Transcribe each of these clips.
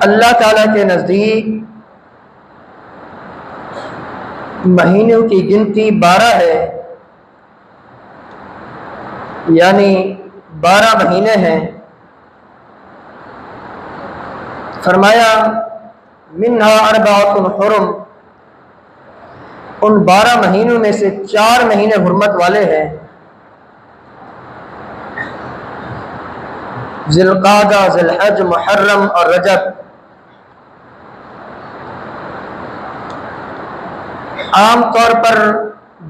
اللہ تعالیٰ کے نزدیک مہینوں کی گنتی 12 ہے، یعنی 12 مہینے ہیں۔ فرمایا منہا اربعۃ حرم، ان 12 مہینوں میں سے 4 مہینے حرمت والے ہیں، ذی القعدہ، ذی الحج، محرم اور رجب۔ عام طور پر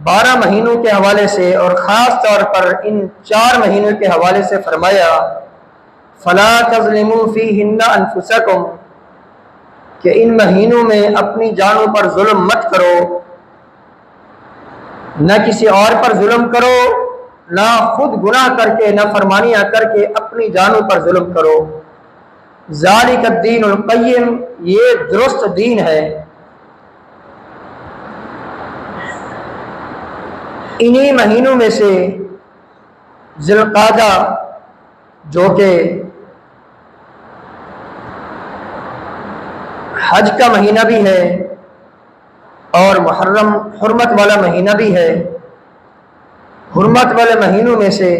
12 مہینوں کے حوالے سے اور خاص طور پر ان 4 مہینوں کے حوالے سے فرمایا فَلَا تَظْلِمُوا فِيهِنَّ أَنفُسَكُمْ، کہ ان مہینوں میں اپنی جانوں پر ظلم مت کرو، نہ کسی اور پر ظلم کرو، نہ خود گناہ کر کے، نہ فرمانیاں کر کے اپنی جانوں پر ظلم کرو۔ ذَلِكَ الدِّينُ الْقَيِّمُ، یہ درست دین ہے۔ انہی مہینوں میں سے ذی القعدہ جو کہ حج کا مہینہ بھی ہے اور محرم حرمت والا مہینہ بھی ہے، حرمت والے مہینوں میں سے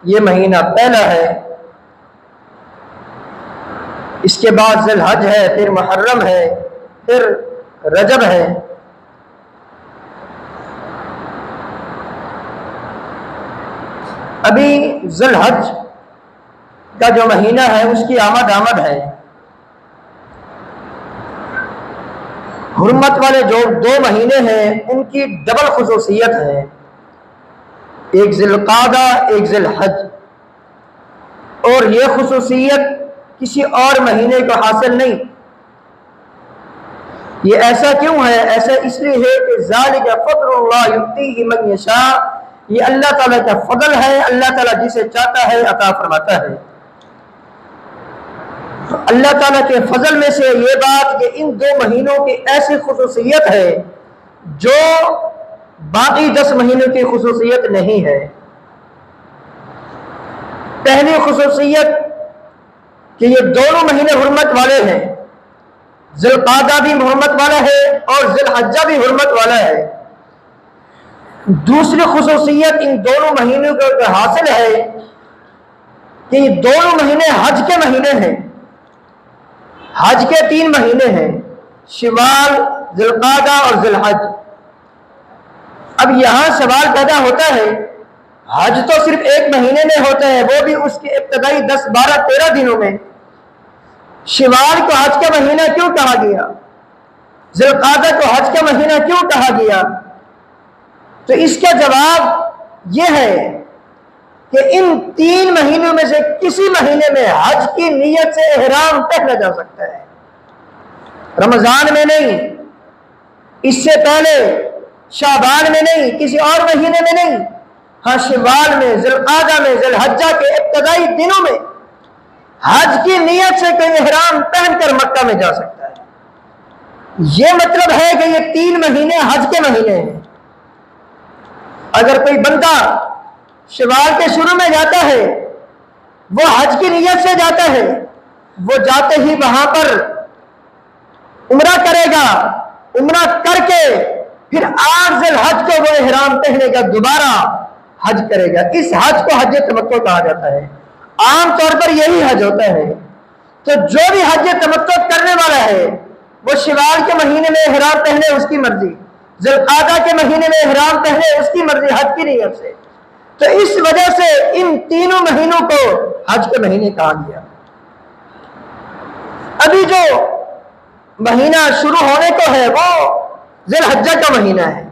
یہ مہینہ پہلا ہے، اس کے بعد ذی الحج ہے، پھر محرم ہے، پھر رجب ہے۔ ابھی ذی الحج کا جو مہینہ ہے اس کی آمد ہے۔ حرمت والے جو 2 مہینے ہیں ان کی ڈبل خصوصیت ہے، ایک ذی القعدہ، ایک ذی الحج، اور یہ خصوصیت کسی اور مہینے کو حاصل نہیں۔ یہ ایسا کیوں ہے؟ ایسا اس لیے ہے کہ ذالک فضل اللہ یؤتیہ من یشاء، یہ اللہ تعالیٰ کا فضل ہے، اللہ تعالیٰ جسے چاہتا ہے عطا فرماتا ہے۔ اللہ تعالیٰ کے فضل میں سے یہ بات کہ ان 2 مہینوں کی ایسی خصوصیت ہے جو باقی 10 مہینوں کی خصوصیت نہیں ہے۔ پہلی خصوصیت کہ یہ دونوں مہینے حرمت والے ہیں، ذی القعدہ بھی حرمت والا ہے اور ذی الحجہ بھی حرمت والا ہے۔ دوسری خصوصیت ان دونوں مہینوں کو حاصل ہے کہ یہ دونوں مہینے حج کے مہینے ہیں، حج کے 3 مہینے ہیں، شوال، ذی القعدہ اور ذی الحج۔ اب یہاں سوال پیدا ہوتا ہے، حج تو صرف 1 مہینے میں ہوتا ہے، وہ بھی اس کے ابتدائی 10، 12، 13 دنوں میں، شوال کو حج کا مہینہ کیوں کہا گیا؟ ذی القعدہ کو حج کا مہینہ کیوں کہا گیا؟ تو اس کا جواب یہ ہے کہ ان 3 مہینوں میں سے کسی مہینے میں حج کی نیت سے احرام پہنا جا سکتا ہے، رمضان میں نہیں، اس سے پہلے شعبان میں نہیں، کسی اور مہینے میں نہیں، ہاں شوال میں، ذی القعدہ میں، ذی الحجہ کے ابتدائی دنوں میں حج کی نیت سے کوئی احرام پہن کر مکہ میں جا سکتا ہے۔ یہ مطلب ہے کہ یہ 3 مہینے حج کے مہینے ہیں۔ اگر کوئی بندہ شوال کے شروع میں جاتا ہے، وہ حج کی نیت سے جاتا ہے، وہ جاتے ہی وہاں پر عمرہ کرے گا، عمرہ کر کے پھر 8 ذی الحج کو وہ احرام پہنے گا، دوبارہ حج کرے گا۔ اس حج کو حج تمتع کہا جاتا ہے، عام طور پر یہی حج ہوتا ہے۔ تو جو بھی حج تمتع کرنے والا ہے وہ شوال کے مہینے میں احرام پہنے، اس کی مرضی، ذی القعدہ کے مہینے میں احرام پہنے، اس کی مرضی، حج کی نیت سے۔ تو اس وجہ سے ان 3 مہینوں کو حج کے مہینے کہا گیا۔ ابھی جو مہینہ شروع ہونے کو ہے وہ ذی الحجہ کا مہینہ ہے۔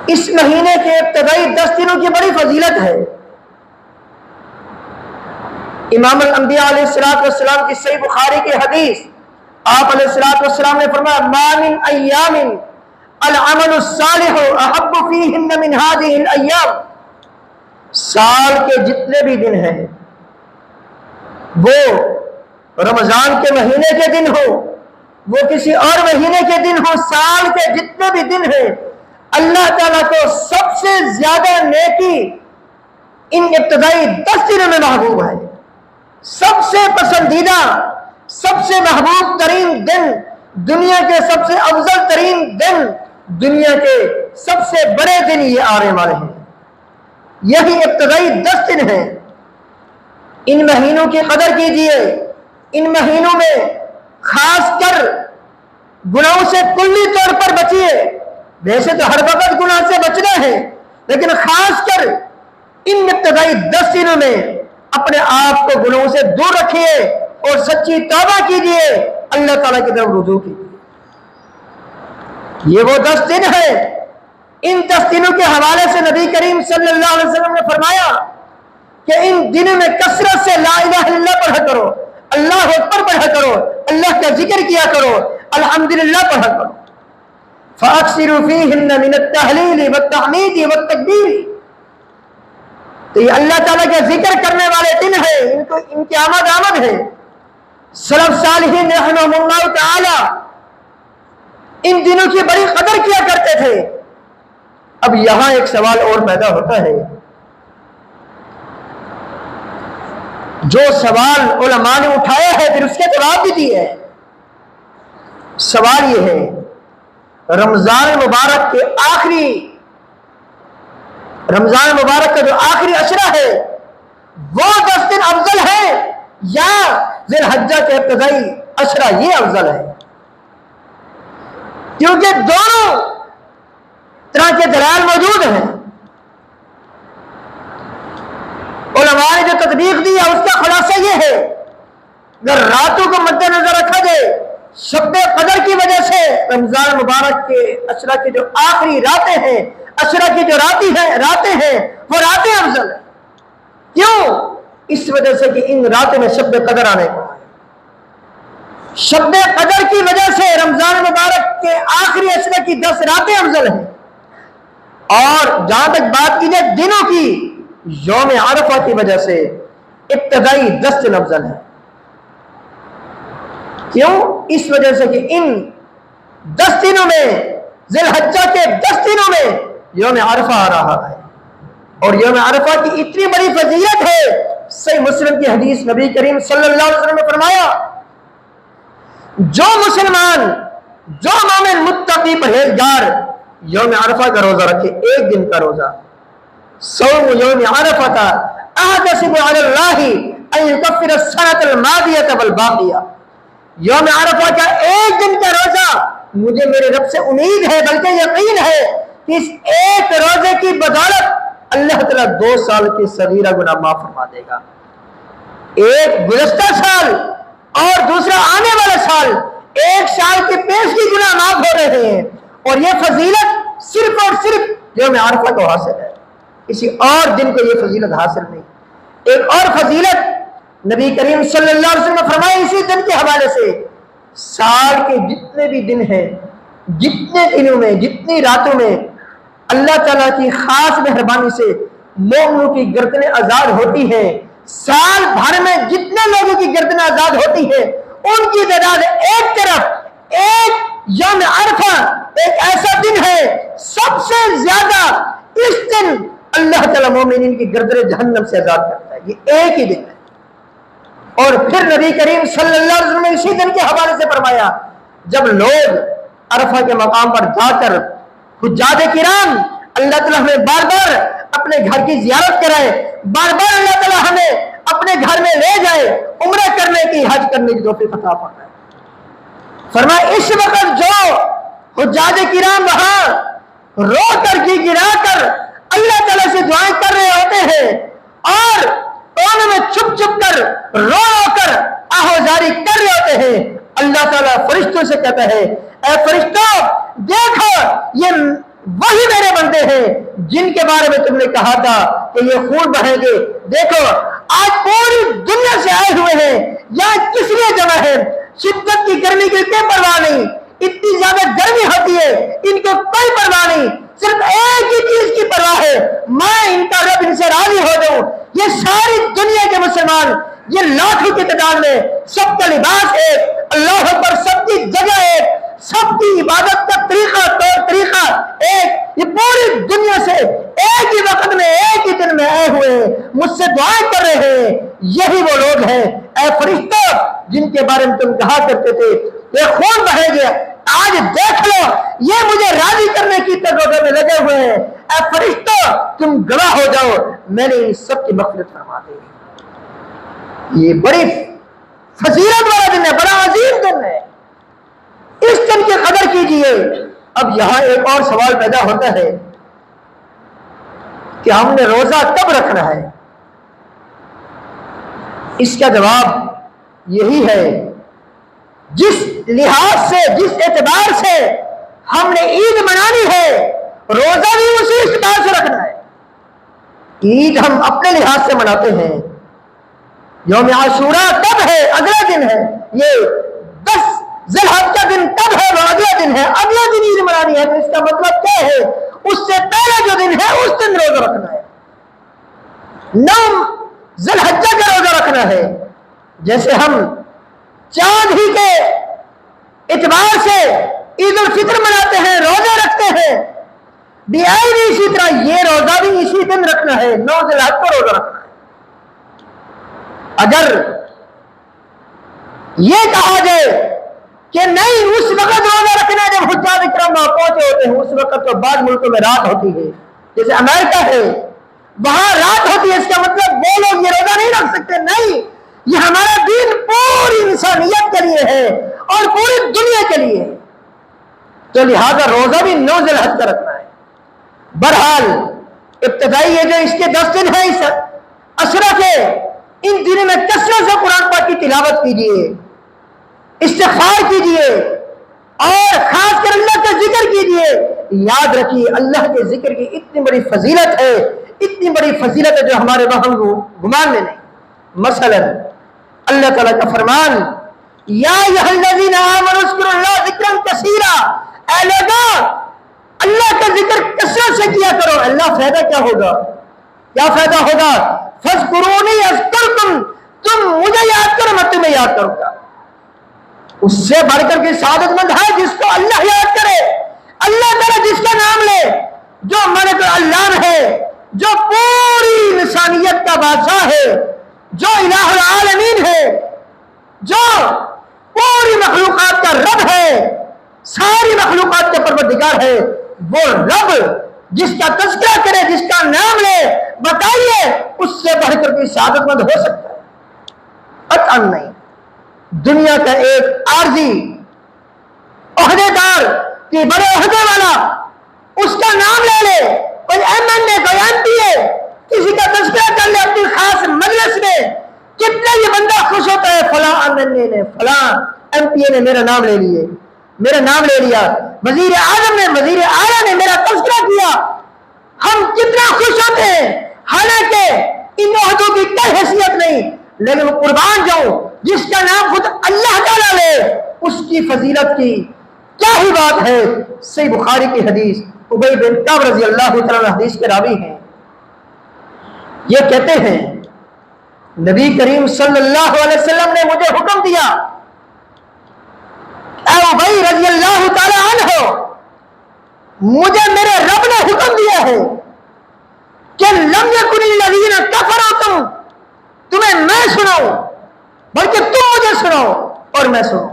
اس مہینے کے ابتدائی 10 دنوں کی بڑی فضیلت ہے۔ امام الانبیاء علیہ السلام کی صحیح بخاری کی حدیث، آپ علیہ السلام نے فرمایا ما من ایام العمل الصالح احب فیہن من هذه الایام، سال کے جتنے بھی دن ہیں، وہ رمضان کے مہینے کے دن ہو، وہ کسی اور مہینے کے دن ہو، سال کے جتنے بھی دن ہیں، اللہ تعالیٰ کو سب سے زیادہ نیکی ان ابتدائی 10 دنوں میں محبوب ہے۔ سب سے پسندیدہ، سب سے محبوب ترین دن، دنیا کے سب سے افضل ترین دن، دنیا کے سب سے بڑے دن یہ آنے والے ہیں۔ یہی ابتدائی 10 دن ہیں۔ ان مہینوں کی قدر کیجئے۔ ان مہینوں میں خاص کر گناہوں سے کلی طور پر بچیے۔ ویسے تو ہر وقت گناہ سے بچنا ہے، لیکن خاص کر ان ابتدائی 10 دنوں میں اپنے آپ کو گناہوں سے دور رکھیے اور سچی توبہ کیجئے، اللہ تعالیٰ کی طرف رجوع کیجئے۔ یہ وہ 10 دن ہے۔ ان 10 دنوں کے حوالے سے نبی کریم صلی اللہ علیہ وسلم نے فرمایا کہ ان دنوں میں کثرت سے لا الہ الا اللہ پڑھا کرو، اللہ اکبر پڑھا کرو، اللہ کا ذکر کیا کرو، الحمدللہ پڑھا کرو۔ فَأَكْثِرُوا فِيهِنَّ مِنَ التَّهْلِيلِ وَالتَّحْمِيدِ وَالتَّكْبِيرِ۔ تو یہ اللہ تعالیٰ کا ذکر کرنے والے دن ہیں، ان کی آمد ہے۔ سلف صالحین رحمہم اللہ تعالی ان دنوں کی بڑی قدر کیا کرتے تھے۔ اب یہاں ایک سوال اور پیدا ہوتا ہے، جو سوال علماء نے اٹھایا ہے پھر اس کے جواب بھی دیے ہیں۔ سوال یہ ہے، رمضان مبارک کے رمضان مبارک کا جو آخری عشرہ ہے وہ 10 دن افضل ہے یا ذی الحجہ کے ابتدائی عشرہ یہ افضل ہے؟ کیونکہ دونوں طرح کے دلائل موجود ہیں۔ علماء نے جو تطبیق دی ہے اس کا خلاصہ یہ ہے، اگر راتوں کو مد نظر رکھا جائے، شب قدر کی وجہ سے رمضان مبارک کے عشرہ کی جو آخری راتیں ہیں، عشرہ کی جو راتیں ہیں وہ راتیں افضل ہیں۔ کیوں؟ اس وجہ سے کہ ان راتوں میں شب قدر آنے کو ہے۔ شب قدر کی وجہ سے رمضان مبارک کے آخری عشرہ کی 10 راتیں افضل ہیں۔ اور جہاں تک بات کی جائے دنوں کی، یوم عرفہ کی وجہ سے ابتدائی 10 دن افضل ہیں۔ کیوں؟ اس وجہ سے کہ ان 10 دنوں میں، ذی الحجہ کے 10 دنوں میں یوم عرفہ آ رہا ہے، اور یوم عرفہ کی اتنی بڑی فضیلت ہے۔ صحیح مسلم کی حدیث نبی کریم صلی اللہ علیہ وسلم نے فرمایا، جو مسلمان، جو مومن متقی پرہیزگار یوم عرفہ کا روزہ رکھے، ایک دن کا روزہ، صوم یوم عرفہ احتسب علی اللہ ان یکفر السنۃ الماضیۃ والباقیہ، یوم عرفہ کا ایک دن کا روزہ مجھے میرے رب سے امید ہے بلکہ یقین ہے کہ اس ایک روزے کی بدولت اللہ تعالیٰ 2 سال کی صغیرہ گناہ معاف فرما دے گا۔ ایک گزشتہ سال اور دوسرا آنے والا سال، ایک سال کے پیشگی گناہ معاف ہو رہے ہیں، اور یہ فضیلت صرف اور صرف یوم عرفہ کو حاصل ہے، کسی اور دن کو یہ فضیلت حاصل نہیں۔ ایک اور فضیلت نبی کریم صلی اللہ علیہ وسلم نے فرمایا اسی دن کے حوالے سے، سال کے جتنے بھی دن ہیں، جتنے دنوں میں، جتنی راتوں میں اللہ تعالیٰ کی خاص مہربانی سے مومنوں کی گردنیں آزاد ہوتی ہیں، سال بھر میں جتنے لوگوں کی گردنیں آزاد ہوتی ہیں ان کی تعداد ایک طرف، ایک یوم عرفہ ایک ایسا دن ہے سب سے زیادہ اس دن اللہ تعالیٰ مومنین کی گردنیں جہنم سے آزاد کرتا ہے، یہ ایک ہی دن ہے۔ اور پھر نبی کریم صلی اللہ علیہ وسلم نے اسی دن کے حوالے سے فرمایا، جب لوگ عرفہ کے مقام پر جا کر حجاج کرام اللہ تعالیٰ ہمیں بار بار اپنے گھر کی زیارت کرائے، بار بار اللہ تعالیٰ ہمیں اپنے گھر میں لے جائے، عمرہ کرنے کی، حج کرنے کی توفیق عطا فرمائے۔ فرمایا اس وقت جو حجاج کرام وہاں رو کر کی گرا کر اللہ تعالیٰ سے دعائیں کر رہے ہوتے ہیں اور کونوں میں چھپ چھپ کر رو رو کر آہوزاری کر رہے ہوتے ہیں، اللہ تعالیٰ فرشتوں سے کہتا ہے، اے فرشتوں دیکھو یہ وہی میرے بندے ہیں جن کے بارے میں تم نے کہا تھا کہ یہ خون بہیں گے، دیکھو آج پوری دنیا سے آئے ہوئے ہیں، یہاں کس لیے جمع ہے؟ شدت کی گرمی کی کوئی پرواہ نہیں، اتنی زیادہ گرمی ہوتی ہے ان کو کوئی پرواہ نہیں، صرف ایک ہی چیز کی پرواہ ہے، میں ان کا رب ان سے راضی ہو جاؤں۔ یہ ساری دنیا کے مسلمان، یہ لاکھوں کی تعداد میں، سب کا لباس ایک، اللہ اکبر، سب کی جگہ ایک، سب کی عبادت کا طریقہ طریقہ ایک، یہ پوری دنیا سے ایک ہی وقت میں ایک ہی دن میں آئے ہوئے مجھ سے دعائیں کر رہے ہیں، یہی وہ لوگ ہیں اے فرشتوں جن کے بارے میں تم کہا کرتے تھے یہ خون بہے گیا، آج دیکھ لو یہ مجھے راضی کرنے کی تجربے میں لگے ہوئے ہیں، اے فرشتوں تم گواہ ہو جاؤ، میں نے ان سب کی مغفرت فرما دی۔ یہ بڑی فضیلت والا دن ہے، بڑا عظیم دن ہے، اس دن کی قدر کیجئے۔ اب یہاں ایک اور سوال پیدا ہوتا ہے کہ ہم نے روزہ کب رکھنا ہے؟ اس کا جواب یہی ہے جس لحاظ سے، جس اعتبار سے ہم نے عید منانی ہے روزہ بھی اسی اعتبار سے رکھنا ہے۔ عید ہم اپنے لحاظ سے مناتے ہیں، یوم عاشوراء کب ہے؟ اگلا دن ہے، یہ 10 ذی الحج کا دن کب ہے؟ وہ اگلا دن ہے، اگلا دن عید منانی ہے، تو اس کا مطلب کیا ہے؟ اس سے پہلے جو دن ہے اس دن روزہ رکھنا ہے، 9 ذی الحجہ کا روزہ رکھنا ہے۔ جیسے ہم چاند ہی کے اعتبار سے عید الفطر مناتے ہیں، روزہ رکھتے ہیں، بھی اسی طرح یہ روزہ بھی اسی دن رکھنا ہے، 9 ذی الحجہ کو روزہ رکھنا ہے۔ اگر یہ کہا جائے کہ نہیں اس وقت روزہ رکھنا ہے جب حجاج اکرام وہاں پہنچے ہوتے ہیں، اس وقت تو بعض ملکوں میں رات ہوتی ہے، جیسے امریکہ ہے وہاں رات ہوتی ہے، اس کا مطلب وہ لوگ یہ روزہ نہیں رکھ سکتے، نہیں، یہ ہمارا دین پوری انسانیت کے لیے ہے اور پوری دنیا کے لیے ہے، تو لہذا روزہ بھی 9 ذی الحجہ کا رکھنا ہے۔ بہرحال ابتدائی یہ جو اس کے 10 دن ہیں اس اشرا کے، ان دنوں میں کثرت سے قرآن پاک کی تلاوت کیجیے، استغفار کیجیے اور خاص کر اللہ کا ذکر کیجیے۔ یاد رکھیے اللہ کے ذکر کی اتنی بڑی فضیلت ہے، اتنی بڑی فضیلت ہے جو ہمارے وہم گمان میں نہیں۔ مثلا اللہ تعالیٰ کا فرمان یا ایھا الذین آمنوا اذکروا اللہ ذکرا کثیرا، اے لوگوں اللہ کا ذکر کثرت سے کیا کرو۔ اللہ فائدہ کیا ہوگا؟ کیا فائدہ ہوگا؟ فاذکرونی اذکرکم، تم مجھے یاد کرو میں تمہیں یاد کروں گا۔ اس سے بڑھ کر کے سعادت مند ہے جس کو اللہ یاد کرے، اللہ تعالیٰ جس کا نام لے، جو ملک العلام ہے، جو پوری انسانیت کا بادشاہ ہے، جو الہ العالمین ہے، جو پوری مخلوقات کا رب ہے، ساری مخلوقات کا پروردگار ہے، وہ رب جس کا تذکرہ کرے، جس کا نام لے، بتائیے اس سے بڑھ کر کے سعادت مند ہو سکتا ہے؟ قطعا نہیں۔ دنیا کا ایک عارضی عہدے دار کہ بڑے عہدے والا اس کا نام لے لے، کوئی MLA کوئی MP کسی کا تذکرہ کر لے اپنی خاص مجلس میں، کتنا یہ بندہ خوش ہوتا ہے، فلاں MLA نے فلاں MP نے میرا نام لے لیے، میرا نام لے لیا، وزیر اعظم نے وزیر اعلیٰ نے میرا تذکرہ کیا، ہم کتنا خوش ہوتے ہیں، حالانکہ ان عہدوں کی کوئی حیثیت نہیں، لیکن وہ قربان جاؤ جس کا نام خود اللہ تعالیٰ لے اس کی فضیلت کی کیا ہی بات ہے۔ صحیح بخاری کی حدیث، ابی بن کعب رضی اللہ تعالیٰ عنہ حدیث کے راوی ہیں، یہ کہتے ہیں نبی کریم صلی اللہ علیہ وسلم نے مجھے حکم دیا، اے ابی رضی اللہ تعالیٰ عنہ، مجھے میرے رب نے حکم دیا ہے کہ لم یکن الذین کفروا، تمہیں میں سناؤں بلکہ تم مجھے سنو اور میں سنو۔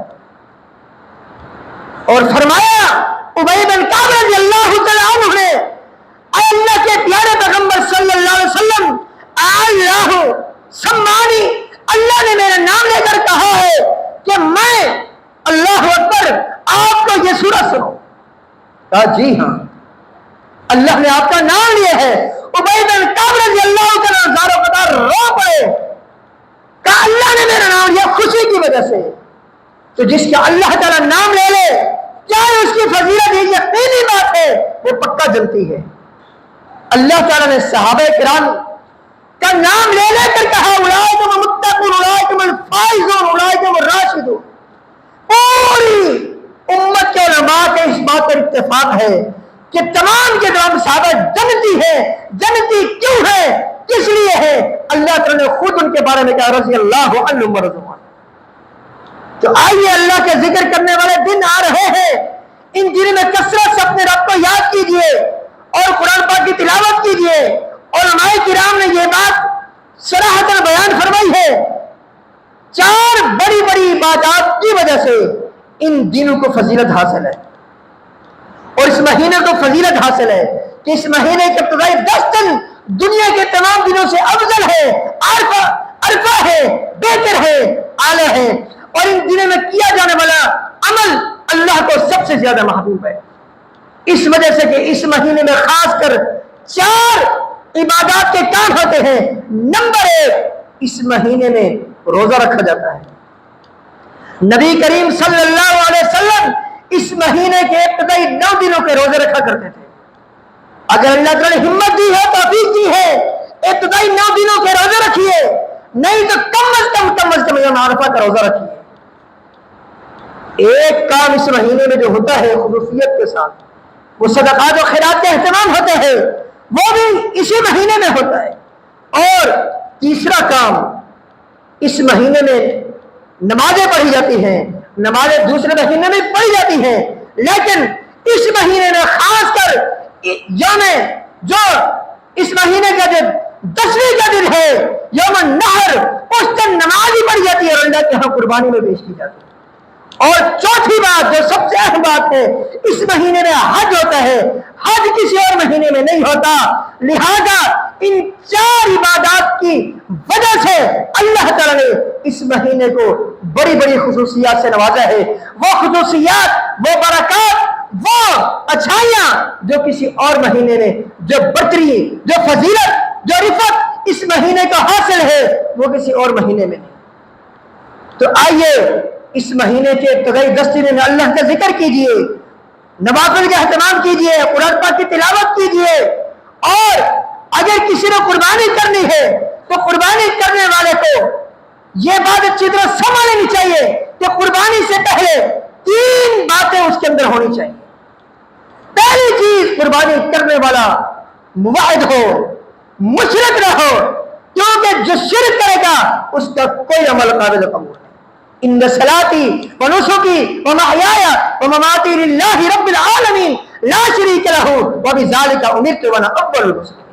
اور فرمایا ابی بن کعب رضی اللہ تعالیٰ عنہ نے، اے اللہ کے پیارے پیغمبر صلی اللہ علیہ وسلم، اللہ سمانی، اللہ نے میرا نام لے کر کہا ہے کہ میں اللہ اکبر آپ کو یہ سورہ سنو۔ کہا جی ہاں، اللہ نے آپ کا نام لیا ہے۔ ابی بن کعب رضی اللہ تعالیٰ زاروں قطار رو پڑے، کہا اللہ نے میرا نام لیا خوشی کی وجہ سے۔ تو جس کا اللہ تعالیٰ نام لے لے چاہے اس کی فضیلت یہ یقینی بات ہے وہ پکا جلتی ہے۔ اللہ تعالیٰ نے صحابہ کرام کا نام لے لے کر کہا اولئک هم المتقون اولئک هم الفائزون اولئک هم الراشدون۔ پوری امت کے علماء کے اس بات پر اتفاق ہے کہ تمام کے تمام صحابہ جنتی ہیں۔ جنتی کیوں ہے؟ کس لیے ہے؟ اللہ تعالیٰ نے خود ان کے بارے میں کہا رضی اللہ عنہم ورضوا عنہ۔ تو آئیے اللہ کے ذکر کرنے والے دن آ رہے ہیں، ان دنوں میں کثرت سے اپنے رب کو یاد کیجئے، اور قرآن پاک کی تلاوت کیجئے. علماء کرام نے یہ بات صراحتاً بیان فرمائی ہے. 4 بڑی بڑی عبادات کی وجہ سے ان دنوں کو فضیلت حاصل ہے اور اس مہینے کو فضیلت حاصل ہے کہ اس مہینے کے ابتدائی 10 دن دنیا کے تمام دنوں سے افضل ہے، عرفہ ہے، بہتر ہے، اعلیٰ ہے، اور ان دنوں میں کیا جانے والا عمل اللہ کو سب سے زیادہ محبوب ہے. اس وجہ سے کہ اس مہینے میں خاص کر 4 عبادات کے کام ہوتے ہیں. نمبر 1، اس مہینے میں روزہ رکھا جاتا ہے. نبی کریم صلی اللہ علیہ وسلم اس مہینے کے ابتدائی 9 دنوں کے روزے رکھا کرتے تھے. اگر اللہ تعالی نے ہمت دی ہے، توفیق دی ہے، ابتدائی 9 دنوں کے روزے رکھیے، نہیں تو کم از کم یوم عرفہ کا روزہ رکھیے. ایک کام اس مہینے میں جو ہوتا ہے خصوصیت کے ساتھ، وہ صدقات و خیرات کے اہتمام ہوتے ہیں، وہ بھی اسی مہینے میں ہوتا ہے. اور تیسرا کام، اس مہینے میں نمازیں پڑھی جاتی ہیں. نمازیں دوسرے مہینے میں پڑھی جاتی ہیں، لیکن اس مہینے میں خاص کر یوم جو اس مہینے کا جو 10ویں کا دن ہے، یوم النحر، اس دن نماز ہی پڑھی جاتی ہے اور اللہ کے ہاں قربانی میں پیش کی جاتی ہے. اور چوتھی بات جو سب سے اہم بات ہے، اس مہینے میں حج ہوتا ہے. حج کسی اور مہینے میں نہیں ہوتا. لہذا ان 4 عبادات کی وجہ سے اللہ تعالیٰ نے اس مہینے کو بڑی بڑی خصوصیات سے نوازا ہے. وہ خصوصیات، وہ برکات، وہ اچھائیاں جو کسی اور مہینے میں، جو برتری، جو فضیلت، جو رفت اس مہینے کو حاصل ہے، وہ کسی اور مہینے میں نہیں. تو آئیے اس مہینے کے ابتدائی 10 دنوں میں اللہ کا ذکر کیجئے، نوافل کا اہتمام کیجئے، قرآن پاک کی تلاوت کیجئے. اور اگر کسی نے قربانی کرنی ہے تو قربانی کرنے والے کو یہ بات اچھی طرح سمجھ لینی چاہیے کہ قربانی سے پہلے 3 باتیں اس کے اندر ہونی چاہیے. پہلی چیز، قربانی کرنے والا موحد ہو، مشرک نہ ہو، کیونکہ جو شرک کرے گا اس کا کوئی عمل قابل قبول نہیں. ان صلاتی و نسکی و محیای و مماتی للہ رب العالمین لا شریک لہ وبذالک امرت وانا اول المسلمین.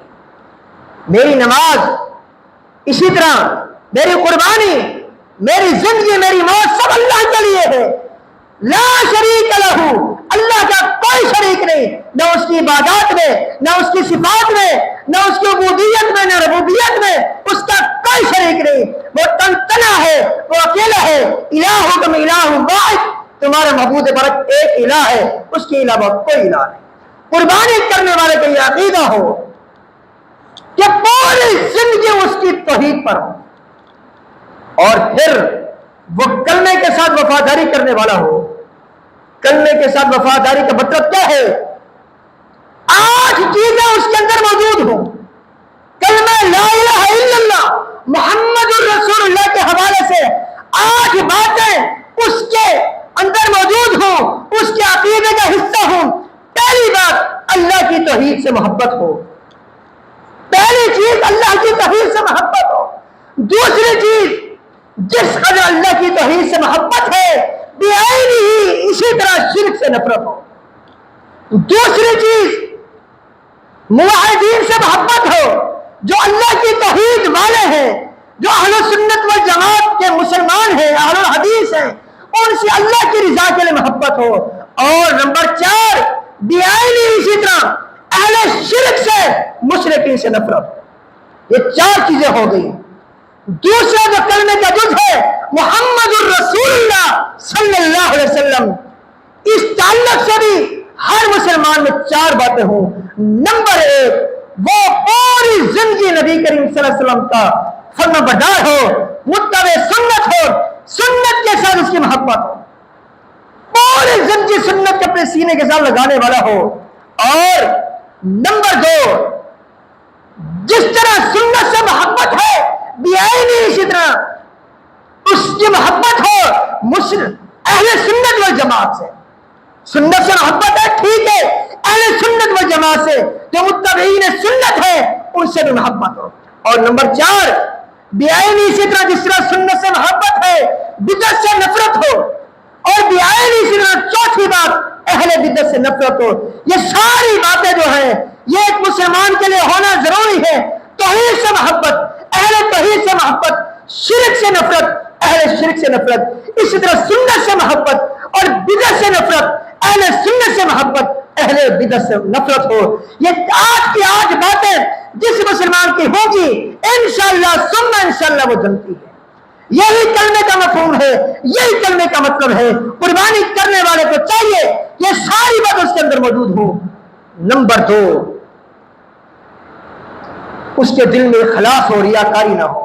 میری نماز، اسی طرح میری قربانی، میری زندگی، میری موت سب اللہ کے لیے ہے. لا شریک لہ، اللہ کا کوئی شریک نہیں، نہ اس کی عبادات میں، نہ اس کی صفات میں، نہ اس کی عبودیت میں، نہ ربوبیت میں، اس کا کوئی شریک نہیں. وہ تنہا ہے، وہ اکیلا ہے. الہکم الہ واحد، تمہارا معبود برک ایک الہ ہے، اس کے علاوہ کوئی الہ نہیں. قربانی کرنے والے کا یہ عقیدہ ہو کہ پوری زندگی اس کی توحید پر ہو، اور پھر وہ کلمے کے ساتھ وفاداری کرنے والا ہو. کلمے کے ساتھ وفاداری کا مطلب کیا ہے؟ 8 چیزیں اس کے اندر موجود ہوں. کلمہ لا الہ الا اللہ محمد الرسول اللہ کے حوالے سے 8 باتیں اس کے اندر موجود ہوں، اس کے عقیدے کا حصہ ہوں. پہلی بات، اللہ کی توحید سے محبت ہو. پہلی چیز، اللہ کی توحید سے محبت ہو. دوسری چیز، جس قدر اللہ کی توحید سے محبت ہے بعینہ اسی طرح شرک سے نفرت ہو. دوسری چیز، موحدین سے محبت ہو، جو اللہ کی توحید والے ہیں، جو اہل سنت والجماعت کے مسلمان ہیں، اہل الحدیث ہیں، ان سے اللہ کی رضا کے لیے محبت ہو. اور نمبر 4، بعینہ اسی طرح اہل شرک سے، مشرکین سے نفرت ہو. یہ 4 چیزیں ہو گئی. دوسرا جو کلمے کا جز ہے محمد الرسول اللہ صلی اللہ علیہ وسلم، اس تعلق سے بھی ہر مسلمان میں 4 باتیں ہوں. نمبر 1، وہ پوری زندگی نبی کریم صلی اللہ علیہ وسلم کا فرما بردار ہو، متبع سنت ہو، سنت کے ساتھ اس کی محبت ہو، پوری زندگی سنت کے اپنے سینے کے ساتھ لگانے والا ہو. اور نمبر 2، جس طرح سنت سے محبت ہے بعینہ اسی طرح اس کی محبت ہو اہل سنت والجماعت سے. سنت سے محبت ہے، ٹھیک ہے، اہل سنت والجماعت سے جو متبعین سنت ہے ان سے بھی محبت ہو. اور نمبر 4، بعینہ اسی طرح جس طرح سنت سے محبت ہے بدعت سے نفرت ہو. اور بعینہ اسی طرح چوتھی بات، اہل بدعت سے نفرت ہو. یہ ساری باتیں جو ہیں یہ ایک مسلمان کے لیے ہونا ضروری ہے۔ توحید سے محبت، اہل توحید سے محبت، شرک سے نفرت، اہل شرک سے نفرت، اسی طرح سنت سے محبت اور بدعت سے نفرت، اہل سنت سے محبت، اہل بدعت سے نفرت ہو۔ یہ آج کی آج باتیں جس مسلمان کی ہوگی انشاءاللہ ثم انشاءاللہ وہ جنتی ہے۔ یہی کلمے کا مفہوم ہے، یہی کلمے کا مطلب ہے۔ قربانی کرنے والے کو چاہیے کہ یہ ساری بات اس کے اندر موجود ہو۔ نمبر 2، اس کے دل میں اخلاص ہو، ریاکاری نہ ہو۔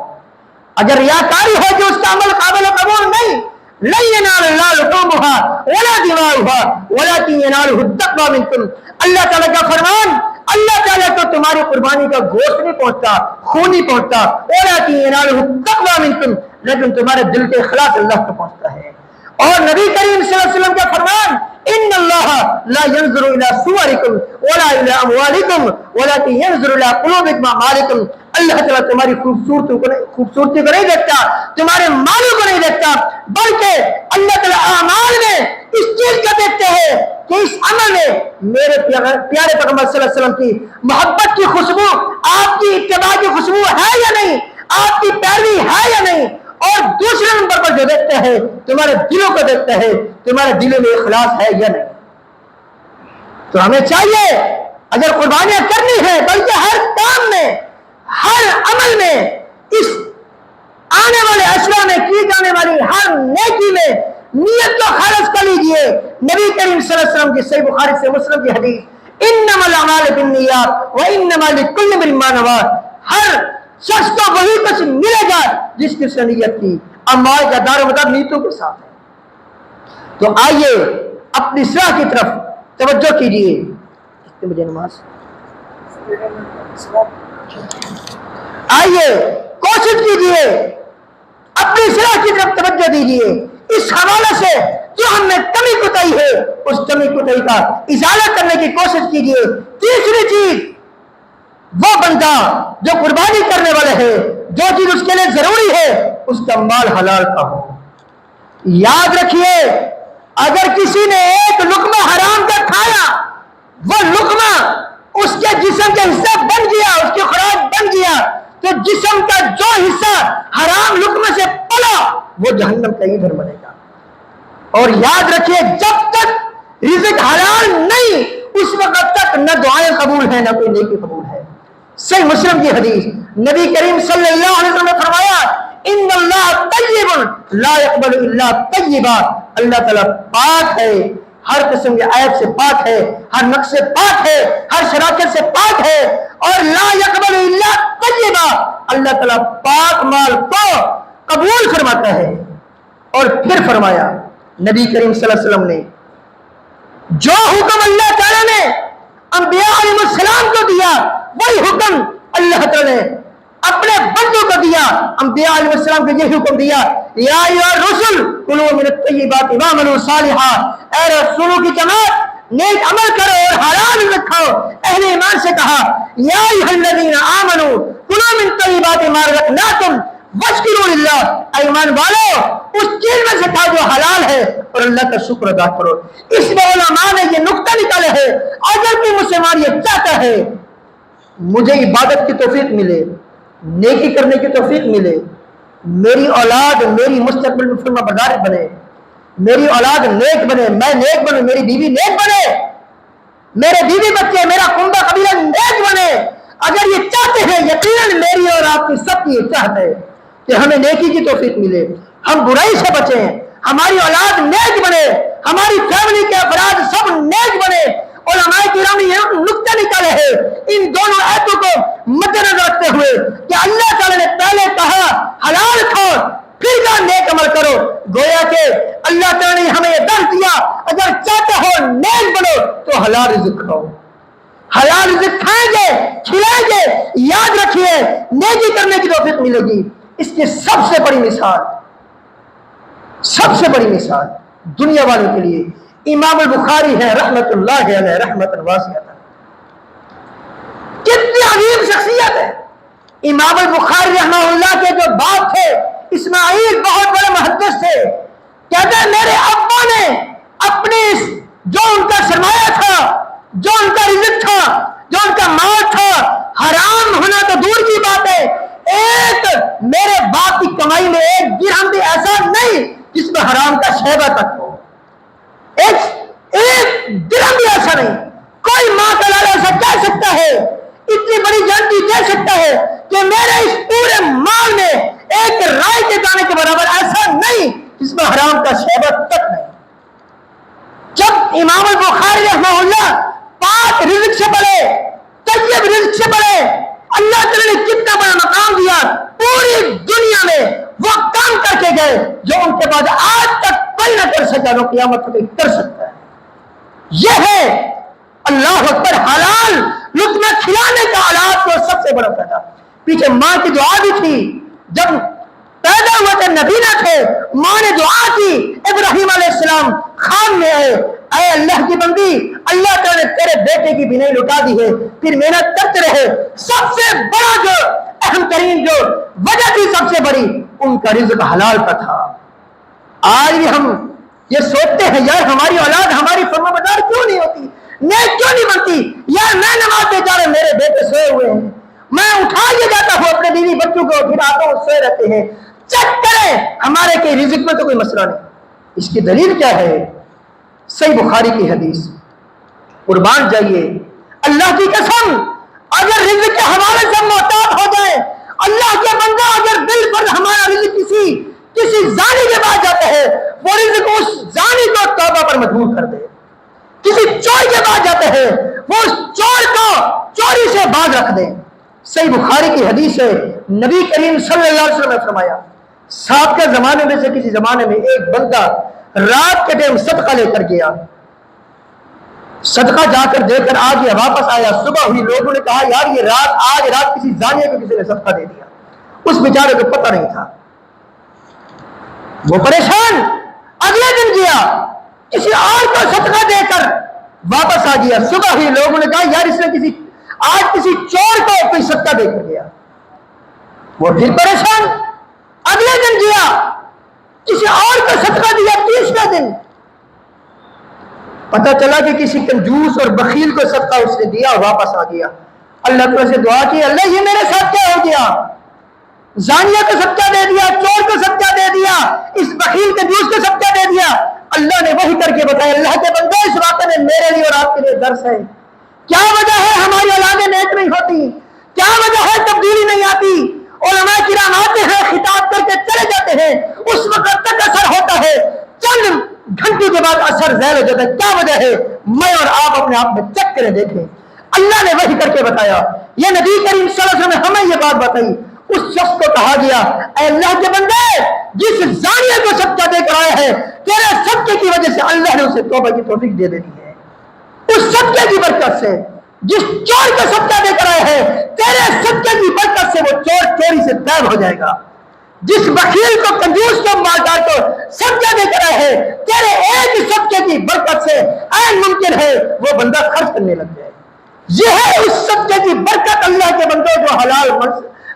اگر ریاکاری ہو کہ اس کا عمل قابل قبول نہیں، لن ينال الله لحومها ولا دماؤها ولكن يناله التقوى منكم، اللہ تعالیٰ کا فرمان، اللہ تعالیٰ کو تمہاری قربانی کا گوشت نہیں پہنچتا، خون نہیں پہنچتا، ولكن يناله التقوى منكم، لیکن تمہارے دل کے اخلاص اللہ کو پہنچتا ہے۔ اور نبی کریم صلی اللہ علیہ وسلم کا فرمان، ان اللہ لا ينظر الى صورکم ولا الى اموالکم ولكن ينظر الى قلوبکم واعمالکم، اللہ تعالیٰ تمہاری خوبصورتی کو نہیں دیکھتا، تمہارے مالوں کو نہیں دیکھتا، بلکہ اللہ تعالیٰ اعمال میں اس چیز کا دیکھتے ہیں کہ اس عمل میں میرے پیارے پیغمبر صلی اللہ علیہ وسلم کی محبت کی خوشبو، آپ کی اتباع کی خوشبو ہے یا نہیں، آپ کی پیروی ہے یا نہیں۔ اور دوسرے نمبر پر جو دیکھتے ہیں تمہارے دلوں کو دیکھتے ہیں، تمہارے دلوں میں اخلاص ہے یا نہیں۔ تو ہمیں چاہیے اگر قربانیاں کرنی ہے، بلکہ ہر کام میں، ہر عمل میں، اس آنے والے اشرا میں کی جانے والی ہر نیکی میں نیت کو خالص کر لیجئے۔ نبی کریم صلی اللہ علیہ وسلم کی صحیح بخاری سے مسلم کی حدیث، انما الاعمال بالنیات وانما لکل امرئ ما نوى، ہر شخص کو وہی کچھ ملے گا جس کی اس نے نیت کی۔ اعمال کا دار و مدار نیتوں کے ساتھ ہے۔ تو آئیے اپنی اصلاح کی طرف توجہ کیجیے۔ کتنے بجے نماز؟ آئیے کوشش کیجیے، اپنی اصلاح کی طرف توجہ دیجیے۔ اس حوالے سے جو ہم میں کمی کوتاہی ہے اس کمی کوتاہی کا ازالہ کرنے کی کوشش کیجیے۔ تیسری چیز، وہ بندہ جو قربانی کرنے والے ہے، جو چیز اس کے لیے ضروری ہے اس کا مال حلال کا ہو۔ یاد رکھیے، اگر کسی نے ایک لقمہ حرام کا کھایا، وہ لقمہ اس کے جسم کا حصہ بن گیا، اس کی خوراک بن گیا، تو جسم کا جو حصہ حرام لقمہ سے پلا وہ جہنم کا ایندھن بنے گا۔ اور یاد رکھیے، جب تک رزق حلال نہیں اس وقت تک نہ دعائیں قبول ہیں نہ کوئی نیکی قبول ہے۔ صحیح مسلم کی حدیث، نبی کریم صلی اللہ علیہ وسلم نے فرمایا، ان اللہ طیب لا يقبل الا طیبا، اللہ تعالیٰ پاک ہے، ہر قسم کے عیب سے پاک ہے، ہر نقص سے پاک ہے، ہر شراکت سے پاک ہے، اور لا يقبل الا طیبا، اللہ تعالیٰ پاک مال کو قبول فرماتا ہے۔ اور پھر فرمایا نبی کریم صلی اللہ علیہ وسلم نے، جو حکم اللہ تعالیٰ نے انبیاء علیہ السلام کو دیا وہی حکم اللہ تعالیٰ نے اپنے بندوں کو دیا۔ انبیاء علیہ السلام کو یہ حکم دیا، یا ایھا الرسل کلوا من الطیبات واعملوا صالحا، اے رسولوں کی جماعت نیک عمل کرو اور حلال رزق کھاؤ۔ اہل ایمان سے کہا، یا ایھا الذین آمنوا کلوا من طیبات ما رزقناکم واشکروا للہ، ایمان والو اس چیز میں سے کھاؤ جو حلال ہے اور اللہ کا شکر ادا کرو۔ اس میں علماء نے یہ نقطہ نکالا ہے، اگر کوئی مسلمان یہ چاہتا ہے مجھے عبادت کی توفیق ملے، نیکی کرنے کی توفیق ملے، میری اولاد میری مستقبل میں فرما بردار بنے، میری اولاد نیک بنے، میں نیک بنوں، میری بیوی نیک بنے، میرے بیوی بچے میرا کنبہ قبیلہ نیک بنے، اگر یہ چاہتے ہیں یقیناً میری اور آپ کی سب کی یہ چاہت ہے کہ ہمیں نیکی کی توفیق ملے، ہم برائی سے بچیں، ہماری اولاد نیک بنے، ہماری فیملی کے افراد سب نیک بنے۔ علماء کرام نے یہ نقطہ نکالے ہیں ان دونوں آیتوں کو مد نظر رکھتے ہوئے کہ اللہ تعالیٰ نے پہلے کہا حلال کھاؤ، پھر کہا نیک عمل کرو، گویا کہ اللہ تعالیٰ نے ہمیں یہ درس دیا اگر چاہتے ہو نیک بنو تو حلال رزق کھاؤ، حلال رزق کھائیں گے کھلائیں گے، یاد رکھیے نیکی کرنے کی توفیق ملے گی۔ اس کی سب سے بڑی مثال دنیا والوں کے لیے امام البخاری ہے رحمت اللہ علیہ رحمت واسعہ، کتنی عظیم شخصیت ہے۔ امام البخاری رحمہ اللہ کے جو باپ تھے اسماعیل بہت بڑے محدث تھے، کہتے ہیں میرے ابا نے اپنی جو ان کا سرمایہ تھا، جو ان کا رزق تھا، جو ان کا ایسا نہیں. کوئی ماں کا لالا ایسا کہہ سکتا ہے, اتنی بڑی گارنٹی دے سکتا ہے کہ میرے اس پورے مال میں ایک رائے کے دانے کے برابر ایسا نہیں جس میں حرام کا شعبہ تک نہیں. جب امام البخاری رحمہ اللہ پاک رزق سے بڑے, طیب رزق سے بڑے, اللہ تعالی نے کتنا بڑا مقام دیا, پوری دنیا میں وہ کام کر کے گئے جو ان کے بعد آج تک کوئی نہ کر سکا, جو قیامت تک کر سکتا ہے. یہ ہے اللہ اکبر حلال لقمہ کھلانے کا آلات کو سب سے بڑا پیدا. پیچھے ماں کی دعا بھی تھی, جب پیدا ہوئے تھے نبی نہ تھے, ماں نے دعا کی, ابراہیم علیہ السلام خواب میں آئے, اے اللہ کی بندی, اللہ تعالیٰ نے تیرے بیٹے کی بینائی لٹا دی ہے, پھر محنت کرتے رہے. سب سے بڑا جو اہم ترین جو وجہ تھی سب سے بڑی, ان کا رزق حلال کا تھا. آج بھی ہم یہ سوچتے ہیں یار ہماری اولاد ہماری فرما بردار کیوں نہیں ہوتی, نیک کیوں نہیں بنتی. یار میں نماز دے جا رہا, میرے بیٹے سوئے ہوئے ہیں, میں اٹھا کے جاتا ہوں اپنے بیوی بچوں کو, پھر آتا ہوں سوئے رہتے ہیں. چیک کریں ہمارے کے رزق میں تو کوئی مسئلہ نہیں. اس کی دلیل کیا ہے؟ صحیح بخاری کی حدیث, قربان جائیے اللہ کی قسم, اگر رزق کے حوالے سے محتاط ہو جائے, اللہ کے بندہ اگر دل پر ہمارا رزق کسی زانی کے پاس جاتا ہے, وہ رزق اس زانی کو توبہ پر مجبور کر دے. کسی چور کے پاس جاتے ہیں, وہ اس چور کو چوری سے باز رکھ دے. صحیح بخاری کی حدیث ہے, نبی کریم صلی اللہ علیہ وسلم نے فرمایا, سابقہ زمانے میں سے کسی زمانے میں ایک بندہ رات کے ٹائم صدقہ لے کر گیا, صدقہ جا کر دے کر آ گیا, واپس آیا, صبح ہوئی, لوگوں نے کہا یار یہ آج رات کسی زانیہ کو کسی نے صدقہ دے دیا. اس بیچارے کو پتہ نہیں تھا, وہ پریشان. اگلے دن گیا, کسی اور کو صدقہ دے کر واپس آ گیا. صبح ہوئی, لوگوں نے کہا یار اس نے آج کسی چور کو کوئی صدقہ دے کر گیا. وہ پھر پریشان. اگلے دن گیا, کسی اور کو صدقہ دیا. تیسرے دن پتہ چلا کہ کسی کنجوس اور بخیل کو صدقہ اس نے دیا, واپس آ گیا. اللہ تعالیٰ سے دعا کی, اللہ یہ میرے ساتھ کیا ہو گیا, زانیہ کو صدقہ دے دیا, چور کو صدقہ دے دیا, اس بخیل کنجوس کو صدقہ دے دیا. اللہ نے وہی کر کے بتایا, اللہ کے بندے اس واقعے میں میرے لیے اور آپ کے لیے درس ہے. کیا وجہ ہے ہماری اولادیں نیک نہیں ہوتی, کیا وجہ ہے تبدیلی نہیں آتی. علماء کرام آتے ہیں, خطاب کر کے چلے جاتے ہیں, اس وقت تک اثر ہوتا ہے, چند گھنٹے کے بعد اثر ظاہر ہو جاتا ہے. کیا وجہ ہے؟ میں اور آپ اپنے آپ میں چیک کریں, دیکھیں. اللہ نے وہی کر کے بتایا. یہ نبی کریم صلی اللہ علیہ وسلم نے ہمیں یہ بات بتائی. اس شخص کو کہا گیا, اے اللہ کے بندے, جس زانیہ کو صدقہ دے کر آیا ہے, تیرے صدقے کی وجہ سے اللہ نے اسے توبہ کی توفیق دے دی ہے. اس صدقے کی برکت سے. جس چور کو صدقہ دے کر آیا ہے, تیرے صدقے کی برکت سے وہ چور چوری سے غائب ہو جائے گا. جس بخیل کو, کنجوس کو, مالدار کو صدقہ دے کر آیا ہے, تیرے ایک صدقے کی برکت سے عین ممکن ہے وہ بندہ خرچ کرنے لگ جائے. یہ ہے اس صدقے کی برکت. اللہ کے بندوں جو حلال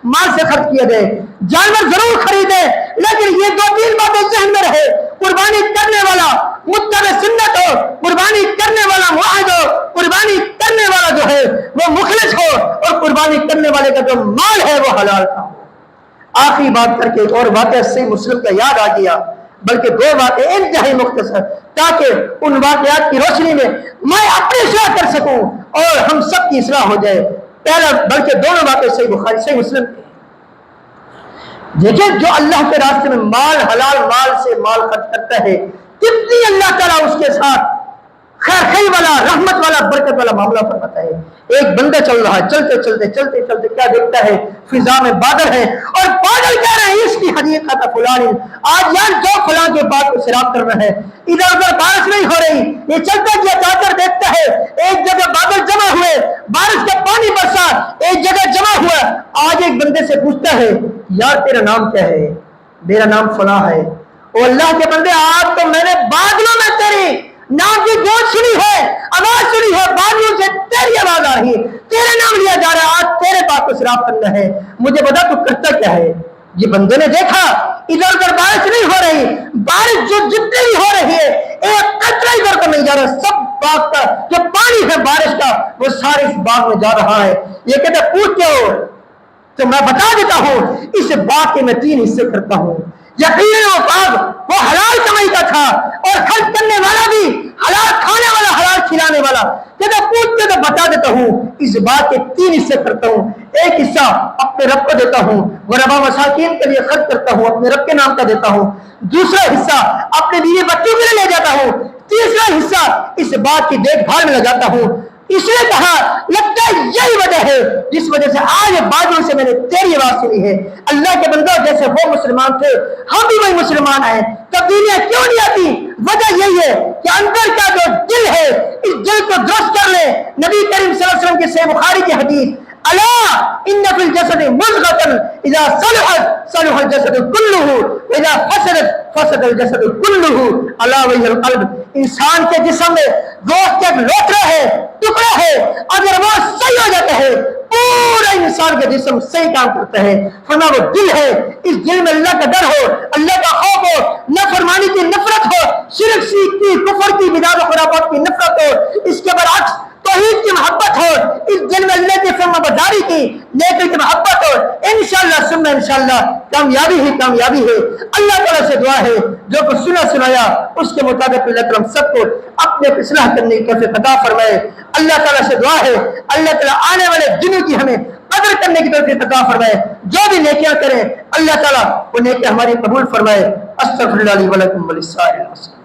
مال سے خرچ کیے گئے. جانور ضرور خریدے, لیکن یہ 2-3 باتیں ذہن میں رہے. قربانی کرنے والا متبع سنت ہو, قربانی کرنے والا معاہد ہو, قربانی کرنے والا جو ہے وہ مخلص ہو, اور قربانی کرنے والے کا جو مال ہے وہ حلال کا ہو. آخری بات کر کے ایک اور واقعہ صحیح مسلم کا یاد آ گیا, بلکہ 2 باتیں انتہائی مختصر, تاکہ ان واقعات کی روشنی میں میں اپنی اصلاح کر سکوں اور ہم سب کی اصلاح ہو جائے. پہلا, بلکہ دونوں باتیں صحیح بخاری صحیح مسلم کی. دیکھیں, جو اللہ کے راستے میں مال, حلال مال سے مال خرچ کرتا ہے, کتنی اللہ تعالیٰ اس کے ساتھ خیر خیر والا, رحمت والا, برکت والا معاملہ فرماتا ہے. ایک بندہ چل رہا ہے, چلتے کیا دیکھتا ہے, فضا میں بادل ہے, اور بادل کہہ رہے ہیں اس کی حقیقت فلان, آج یار جو فلان کے بات کو سیراب کرنا ہے, ادھر ادھر بارش نہیں ہو رہی. یہ چلتا کیا جا کر دیکھتا ہے, ایک جگہ بادل جمع ہوئے, بارش کا پانی برسا, ایک جگہ جمع ہوا. آج ایک بندے سے پوچھتا ہے, یار تیرا نام کیا ہے؟ میرا نام فلاں ہے. او اللہ کے بندے, آج تو میں نے بادلوں میں تیری نام کی گونج سنی ہے, آواز سنی ہے, بادلوں سے تیری آواز آ رہی ہے, تیرے نام لیا جا رہا ہے, آج تیرے بات کو سراپ کرنا ہے, مجھے بتا تو کرتا کیا ہے. یہ بندے نے دیکھا ادھر ادھر بارش نہیں ہو رہی, بارش جو جتنی بھی ہو رہی ہے ایک قطرہ ادھر کو نہیں جا رہا, سب باغ کا جو پانی ہے بارش کا وہ سارے اس باغ میں جا رہا ہے. یہ کہتے پوچھتے ہو تو میں بتا دیتا ہوں, اس باغ کے میں 3 حصے کرتا ہوں. یقیناً وہ باغ وہ حلال کمائی کا تھا, اور خرچ کرنے والا بھی حلال, کھانے والا, حلال کھلانے والا تعالیٰ کہ پوچھتے تو بتا دیتا ہوں، اس بات کے 3 حصے کرتا ہوں. ایک حصہ اپنے رب کو دیتا ہوں، غربا مساکین کے لیے خرچ کرتا ہوں، اپنے رب کے نام کا دیتا ہوں. دوسرا حصہ اپنے بیوی بچوں کے لیے لے جاتا ہوں. تیسرا حصہ اس بات کی دیکھ بھال میں لگاتا ہوں. اس نے کہا لگتا ہے یہی وجہ ہے جس وجہ سے آج بادلوں سے میں نے تیری آواز سنی ہے. اللہ کے بندوں، جیسے وہ مسلمان تھے ہم بھی وہی مسلمان ہیں. تبدیلیاں کیوں نہیں آتی؟ وجہ یہی ہے کہ اندر کا جو دل ہے اس دل کو درست کر لے. نبی کریم صلی اللہ علیہ وسلم کی صحیح بخاری کی حدیث، الا ان فی الجسد مضغۃ اذا صلحت صلح الجسد كله واذا فسدت فسد الجسد كله الا وهي القلب. انسان کے جسم میں گوشت کا ایک لوتھڑا ہے، ٹکڑا ہے، اگر وہ صحیح ہو جاتا ہے پورا انسان کا جسم صحیح کام کرتا ہے. فرما وہ دل ہے، اس دل میں اللہ کا ڈر ہو، اللہ کا خوف ہو، نافرمانی کی نفرت ہو، شرک کی، کفر کی، بدعت و خرافات کی نفرت ہو، اس کے برعکس توحید کی محبت ہو، اس دل میں اللہ کی فرما برداری کی، نیکی کی محبت ہو. انشاءاللہ ثم انشاءاللہ کامیابی ہی کامیابی ہے. اللہ تعالیٰ سے دعا ہے جو کچھ سنایا اس کے مطابق اللہ تعالیٰ ہم سب کو اپنے اصلاح کرنے کی توفیق عطا فرمائے. اللہ تعالیٰ سے دعا ہے اللہ تعالیٰ آنے والے دنوں کی ہمیں قدر کرنے کی توفیق عطا فرمائے. جو بھی نیکیاں کریں اللہ تعالیٰ وہ نیکیاں ہماری قبول فرمائے. استغفر اللہ لی ولکم ولسائر المسلمین.